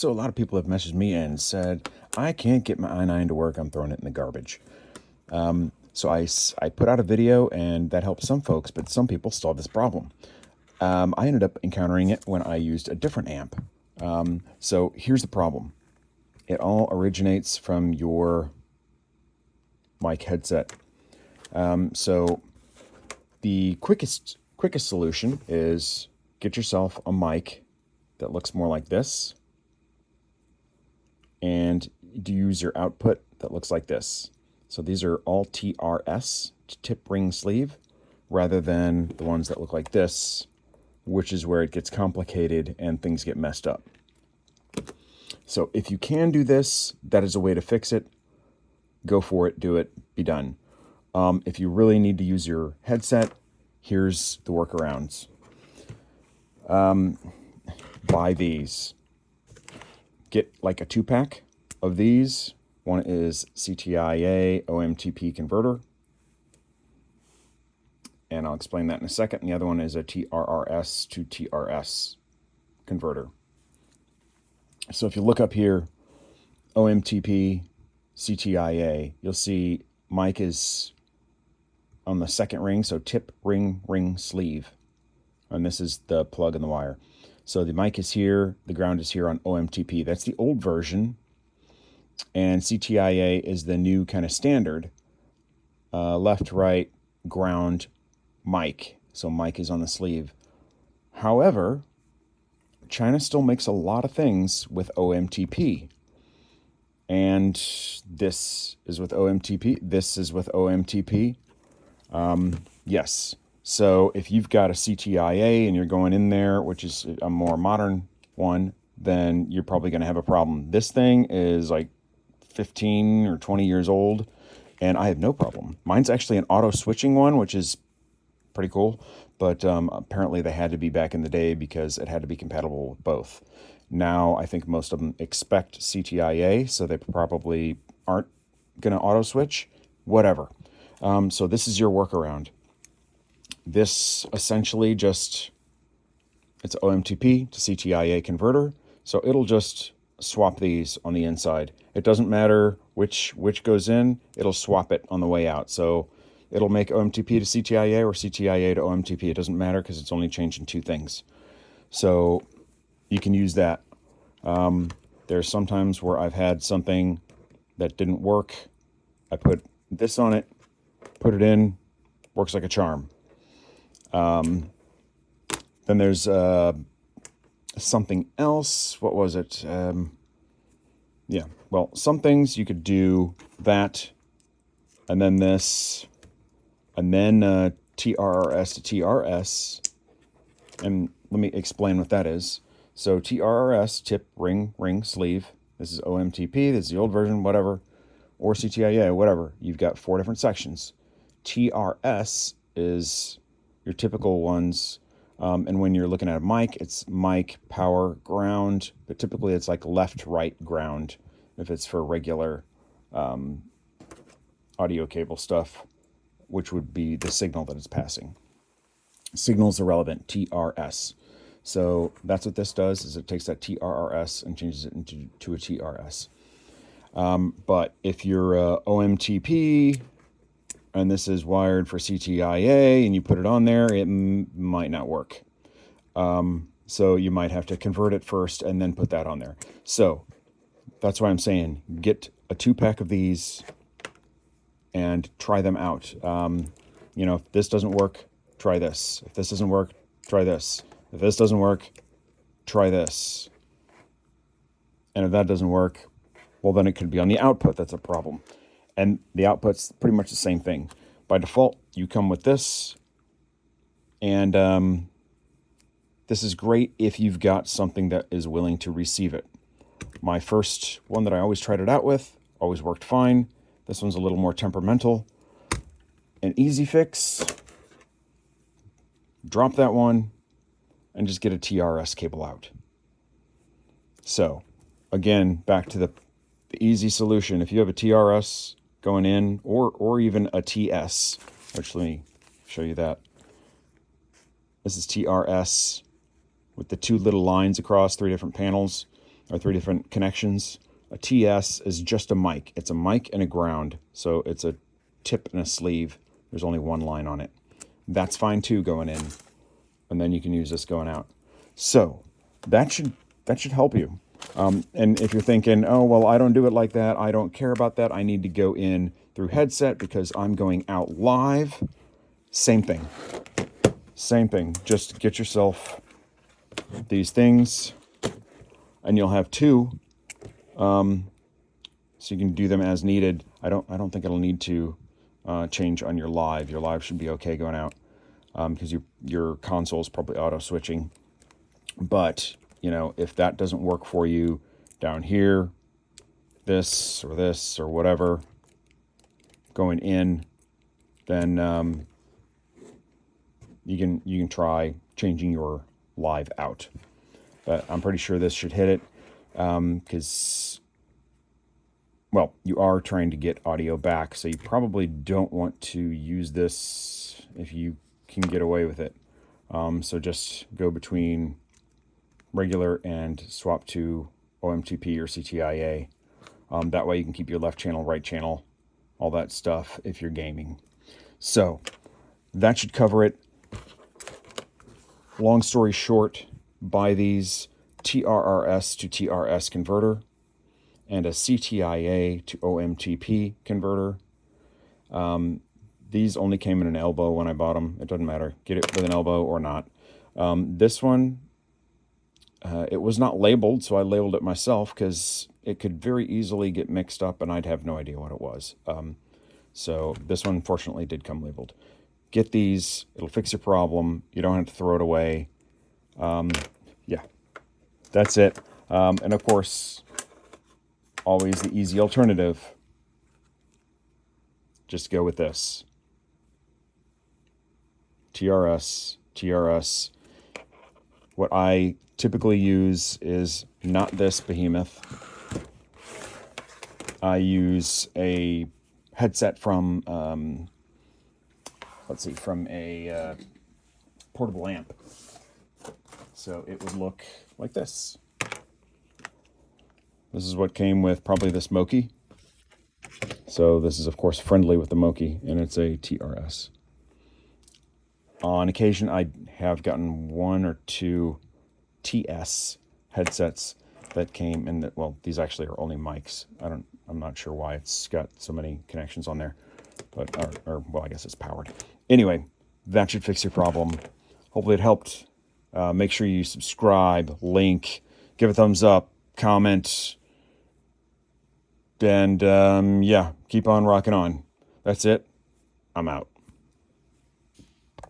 So a lot of people have messaged me and said, I can't get my i9 to work. I'm throwing it in the garbage. So I put out a video, and that helped some folks, but some people still have this problem. I ended up encountering it when I used a different amp. So here's the problem. It all originates from your mic headset. So the quickest solution is get yourself a mic that looks more like this, and use your output that looks like this. So these are all TRRS, tip ring sleeve, rather than the ones that look like this, which is where it gets complicated and things get messed up. So if you can do this, that is a way to fix it. Go for it, do it, be done. If you really need to use your headset, here's the workarounds. Buy these. Get like a 2-pack of these. One is CTIA OMTP converter, and I'll explain that in a second. And the other one is a TRRS to TRS converter. So if you look up here, OMTP, CTIA, you'll see mic is on the second ring, so tip, ring, sleeve. And this is the plug and the wire. So the mic is here, the ground is here on OMTP. That's the old version. And CTIA is the new kind of standard left, right, ground, mic. So mic is on the sleeve. However, China still makes a lot of things with OMTP. And this is with OMTP. This is with OMTP. Yes. So if you've got a CTIA and you're going in there, which is a more modern one, then you're probably going to have a problem. This thing is like 15 or 20 years old, and I have no problem. Mine's actually an auto switching one, which is pretty cool, but apparently they had to be back in the day because it had to be compatible with both. Now I think most of them expect CTIA, so they probably aren't going to auto switch. Whatever. So this is your workaround. This essentially just, it's OMTP to CTIA converter, so it'll just swap these on the inside. It doesn't matter which goes in, it'll swap it on the way out. So it'll make OMTP to CTIA or CTIA to OMTP. It doesn't matter because it's only changing two things. So you can use that. There's sometimes where I've had something that didn't work. I put this on it, put it in, works like a charm. Then there's something else. What was it? Yeah, well, some things you could do that, and then this, and then TRRS to TRS. And let me explain what that is. So TRRS, tip, ring, sleeve. This is OMTP. This is the old version, whatever. Or CTIA, whatever. You've got 4 different sections. TRS is your typical ones. And when you're looking at a mic, it's mic, power, ground. But typically it's like left, right, ground if it's for regular audio cable stuff, which would be the signal that it's passing. Signal's irrelevant, TRS. So that's what this does, is it takes that TRRS and changes it into a TRS. But if you're OMTP and this is wired for CTIA and you put it on there, it might not work. So you might have to convert it first and then put that on there. So that's why I'm saying get a 2-pack of these and try them out. If this doesn't work, try this. If this doesn't work, try this. If this doesn't work, try this. And if that doesn't work, well, then it could be on the output that's a problem. And the output's pretty much the same thing. By default, you come with this. And this is great if you've got something that is willing to receive it. My first one that I always tried it out with always worked fine. This one's a little more temperamental. An easy fix, drop that one and just get a TRS cable out. So again, back to the easy solution. If you have a TRS going in, or even a TS, which let me show you that. This is TRS with the 2 little lines across 3 different panels. or 3 different connections. A TS is just a mic. It's a mic and a ground. So it's a tip and a sleeve. There's only one line on it. That's fine too going in. And then you can use this going out. So that should help you. And if you're thinking, oh, well, I don't do it like that, I don't care about that, I need to go in through headset because I'm going out live, same thing. Same thing. Just get yourself these things, and you'll have 2, so you can do them as needed. I don't think it'll need to change on your live. Your live should be okay going out because your console is probably auto switching. But if that doesn't work for you down here, this or whatever going in, then you can try changing your live out. But I'm pretty sure this should hit it because, well, you are trying to get audio back, so you probably don't want to use this if you can get away with it. So just go between regular and swap to OMTP or CTIA. That way you can keep your left channel, right channel, all that stuff if you're gaming. So that should cover it. Long story short, buy these TRRS to TRS converter and a CTIA to OMTP converter. These only came in an elbow when I bought them. It doesn't matter. Get it with an elbow or not. This one, it was not labeled, so I labeled it myself because it could very easily get mixed up and I'd have no idea what it was. So this one, fortunately, did come labeled. Get these. It'll fix your problem. You don't have to throw it away. Yeah, that's it. And of course, always the easy alternative. Just go with this. TRRS. What I typically use is not this behemoth. I use a headset from, from a portable amp. So it would look like this. This is what came with probably this Moki. So this is, of course, friendly with the Moki, and it's a TRS. On occasion, I have gotten 1 or 2 TS headsets that came in that, well, these actually are only mics. I'm not sure why it's got so many connections on there, but, well, I guess it's powered. Anyway, that should fix your problem. Hopefully it helped. Make sure you subscribe, link, give a thumbs up, comment, and yeah, keep on rocking on. That's it. I'm out.